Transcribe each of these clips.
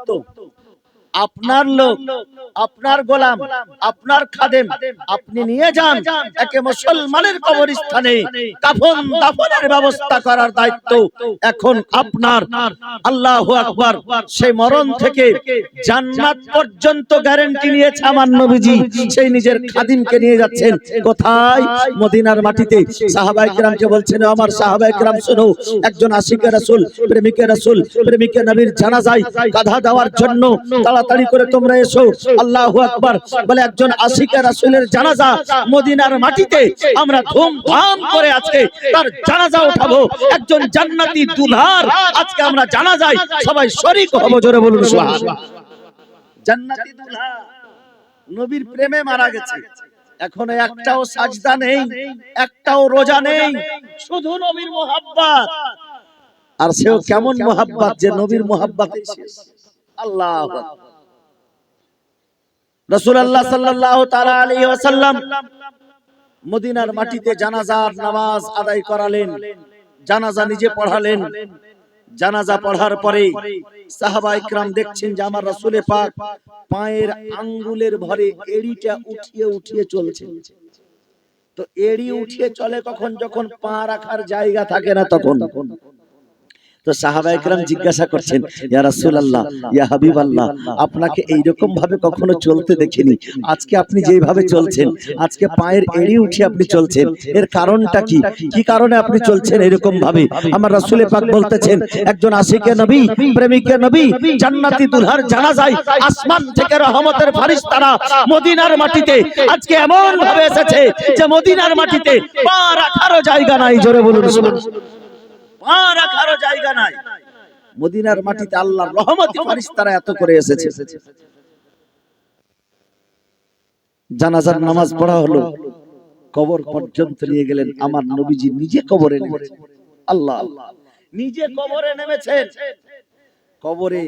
ভক্ত, আপনার লোক, আপনার গোলাম, আপনার খাদেম, আপনি নিয়ে যান একে মুসলমানের কবরস্থানে কাফন দাফনের ব্যবস্থা করার দায়িত্ব এখন আপনার। আল্লাহু আকবার। সেই মরণ থেকে জান্নাত পর্যন্ত গ্যারান্টি নিয়েছে আমার নবীজি, সেই নিজের খাদিমকে নিয়ে যাচ্ছেন কোথায়? মদিনার মাটিতে। সাহাবায়ে কেরামকে বলছেন, আমার সাহাবায়ে কেরাম শুনো, একজন আশিকে রাসূল, প্রেমিকে রাসূল, প্রেমিকে নবীর জানাজায় কাঁধা দেওয়ার জন্য তাড়াতাড়ি করে তোমরা এসো। আল্লাহু আকবার। বলে একজন আশিকে রাসূলের জানাজা মদিনার মাটিতে আমরা ধুমধাম করে আজকে তার জানাজা উঠাবো। একজন জান্নাতি দুলহার আজকে আমরা জানাজায় সবাই শরীক হব। জোরে বলুন সুবহানাল্লাহ। জান্নাতি দুলহা নবীর প্রেমে মারা গেছে, এখনো একটাও সাজদা নেই, একটাও রোজা নেই, শুধু নবীর মুহাব্বত। আর সেও কেমন মুহাব্বত যে নবীর মুহাব্বতে শেষ। আল্লাহু আকবার। রাসূলুল্লাহ সাল্লাল্লাহু তাআলা আলাইহি ওয়াসাল্লাম মদিনার মাটিতে জানাজার নামাজ আদায় করালেন, জানাজা নিজে পড়ালেন। জানাজা পড়ার পরে সাহাবায়ে কেরাম দেখছেন যে আমার রাসূলে পাক পায়ের আঙ্গুলের ভরে এড়িটা উঠিয়ে উঠিয়ে চলছে। তো এড়ি উঠিয়ে চলে কখন? যখন পা রাখার জায়গা থাকে না তখন। তো সাহাবায়ে কেরাম জিজ্ঞাসা করছেন, ইয়া রাসূলুল্লাহ, ইয়া হাবিবাল্লাহ, আপনাকে এইরকম ভাবে কখনো চলতে দেখিনি, আজকে আপনি যেভাবে চলছেন, আজকে পায়ের এড়ি উঠিয়ে আপনি চলছেন, এর কারণটা কি? কি কারণে আপনি চলছেন এরকম ভাবে? আমার রাসূলে পাক বলতেছেন, একজন আশিকে নবী, প্রেমিকে নবী, জান্নাতি দুলহার জানাজায় আসমান থেকে রহমতের ফেরেশতারা মদিনার মাটিতে আজকে এমন ভাবে এসেছে যে মদিনার মাটিতে পা রাখারও জায়গা নাই। জোরে বলুন সুবহানাল্লাহ। পা রাখারও জায়গা নাই। মদিনার মাটিতে আল্লাহর রহমতি ফেরেশতারা এত করে এসেছে। জানাজার নামাজ পড়া হলো, কবর পর্যন্ত নিয়ে গেলেন। আমার নবীজি নিজে কবরে নেমেছেন। আল্লাহ, নিজে কবরে নেমেছেন। কবরে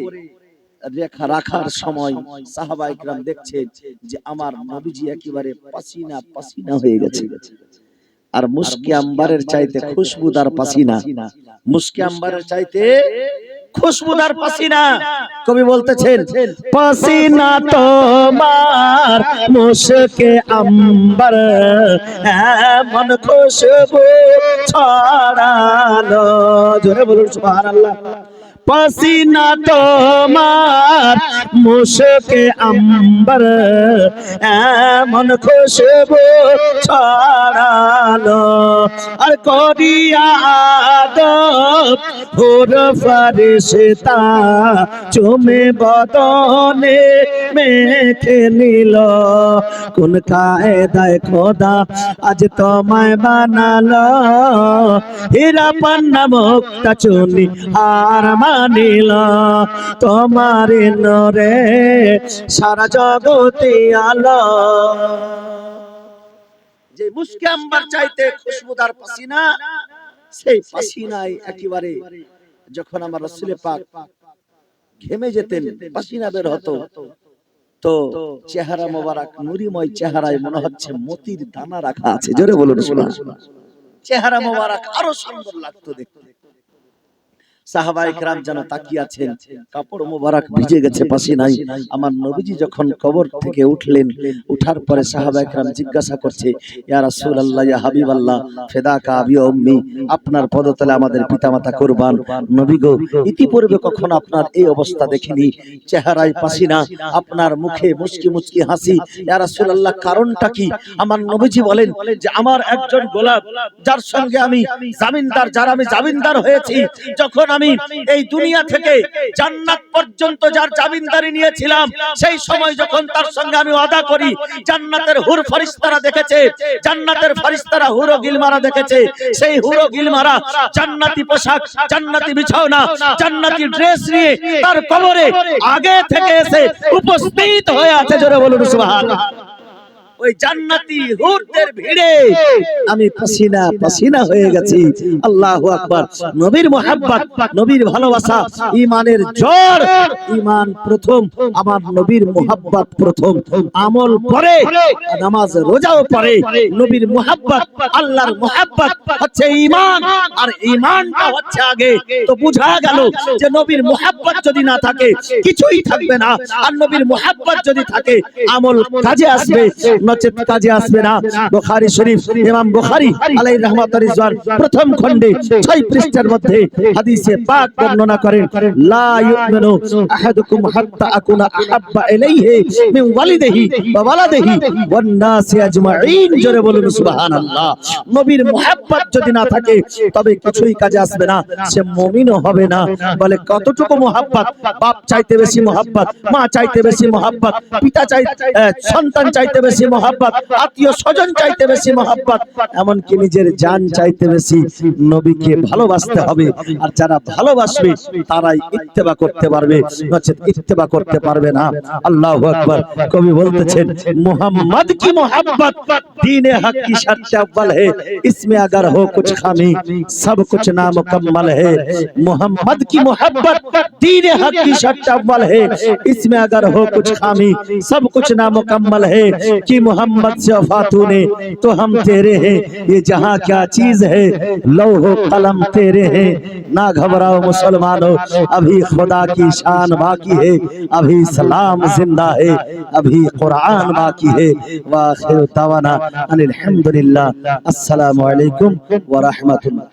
রেখা রাখার সময় সাহাবায়ে কেরাম দেখছেন যে আমার নবীজি একেবারে পাসিনা পাসিনা হয়ে গেছে। আর মুস্কি আম্বারের চাইতে খুশবুদার পাসিনা, মুস্কি আম্বারের চাইতে খুশবুদার পাসিনা। কবি বলতেছেন, পাসিনা তোমার মুস্কে আম্বার এমন খুশবু ছড়ালো। জোরে বলুন সুবহানাল্লাহ। পাসিনা তোমার মুস্কে আম্বার এমন খুশবু ছড়ালো। আর করিয়া আদব হুর ফেরেশতা চুমে বদনে মেখে নিল। কোন কায়দায় খোদা আজ তোমায় বানালো, হীরা পান্না মুক্তা চুনি আর মানিল। তোমার নূরে সারা জগতে আলো। যে মুস্কে আম্বার চাইতে খুশবুদার পাসিনা, সেই পাসিনায় একেবারে যখন আমার রাসূলে পাক ঘেমে যেতেন, পাসিনা বের হতো, তো চেহারা মোবারক নুরিময় চেহারায় মনে হচ্ছে মতির দানা রাখা আছে। জোরে বলুন সুবহানাল্লাহ। চেহারা মোবারক আরো সুন্দর লাগতো দেখতে। সাহাবায়ে কেরাম যেন তাকিয়ে আছেন, কাপড় মোবারক ভিজে গেছে পাসিনায়। আমার নবীজি যখন কবর থেকে উঠলেন, উঠার পরে সাহাবায়ে কেরাম জিজ্ঞাসা করছে, ইয়া রাসূলুল্লাহ, ইয়া হাবিবাল্লাহ, ফিদাকা আবি ওয়া উম্মি, আপনার পদতলে আমাদের পিতামাতা কুরবান। নবী গো, ইতিপূর্বে কখনো আপনার এই অবস্থা দেখিনি, চেহারায় পাসিনা, আপনার মুখে মুচকি মুচকি হাসি। ইয়া রাসূলুল্লাহ, কারণটা কি? আমার নবীজি বলেন যে আমার একজন গোলাম, যার সঙ্গে আমি জামিনদার, যার আমি জামিনদার হয়েছি, যখন আমি এই দুনিয়া থেকে জান্নাত পর্যন্ত যার জামিনদারি নিয়েছিলাম, সেই সময় যখন তার সঙ্গে আমি ওয়াদা করি, জান্নাতের হুর ফেরেশতারা দেখেছে, জান্নাতের ফেরেশতারা হুর ও গিলমারা দেখেছে, সেই হুর ও গিলমারা জান্নাতি পোশাক, জান্নাতি বিছানা, জান্নাতি ড্রেস নিয়ে তার কবরে আগে থেকে এসে উপস্থিত হয়ে আছে। জোরে বলুন সুবহানাল্লাহ। ওই জান্নাতি হুরদের ভিড়ে আমি পাসিনা পাসিনা হয়ে গেছি। আল্লাহু আকবার। নবীর মুহাব্বত, নবীর ভালোবাসা ঈমানের জোর। ঈমান প্রথম, আমার নবীর মুহাব্বত প্রথম, আমল পরে, নামাজ রোজাও পরে। নবীর মুহাব্বত, আল্লাহর মুহাব্বত হচ্ছে ঈমান, আর ঈমানটা হচ্ছে আগে। তো বুঝা গেল যে নবীর মুহাব্বত যদি না থাকে কিছুই থাকবে না, আর নবীর মুহাব্বত যদি থাকে আমল কাজে আসবে, নচেত কাজে আসবে না। বুখারী শরীফ, ইমাম বুখারী আলাইহির রাহমাতুর রিজওয়ান প্রথম খণ্ডে 6 পৃষ্ঠার মধ্যে হাদিসে পাক বর্ণনা করেন, লা ইউমিনু আহাদুকুম হাত্তা আকুনা আহাব্বা ইলাইহি মিন ওয়ালিদিহি ওয়া ওয়ালাদিহি ওয়ান নাসি আজমাইন। জোরে বলুন সুবহানাল্লাহ। নবীর মুহাব্বত যদি না থাকে তবে কিছুই কাজে আসবে না, সে মুমিনও হবে না। বলে কতটুকু মুহাব্বত? বাপ চাইতে বেশি মুহাব্বত, মা চাইতে বেশি মুহাব্বত, পিতা সন্তান চাইতে বেশি মুহাব্বত, আত্মীয় স্বজন চাইতে বেশি মুহাব্বত, এমনকি নিজের জান চাইতে বেশি। নবীকে ভালোবাসতে হবে, আর যারা ভালোবাসবে তারাই ইত্তেবা করতে পারবে, নচেত ইত্তেবা করতে পারবে না। আল্লাহু আকবার। কবি বলতেছেন, মুহাম্মদ কি মোহব্বত दीन हक की शर्त अव्वल है, इसमें अगर हो कुछ खामी सब कुछ नामुकम्मल है। मोहम्मद की मोहब्बत दीन हक की शर्त अव्वल है, इसमें अगर हो कुछ खामी सब कुछ नामुकम्मल है। कि मोहम्मद से वफा तूने तो हम तेरे हैं, ये जहां क्या चीज है लौह कलम तेरे हैं। ना घबराओ मुसलमानों, अभी खुदा की शान बाकी है, अभी इस्लाम जिंदा है, अभी कुरान बाकी है। वाखिर दावाना अनिल हम्दुलिल्लाह। अस्सलामु अलैकुम व रहमतुल्लाह।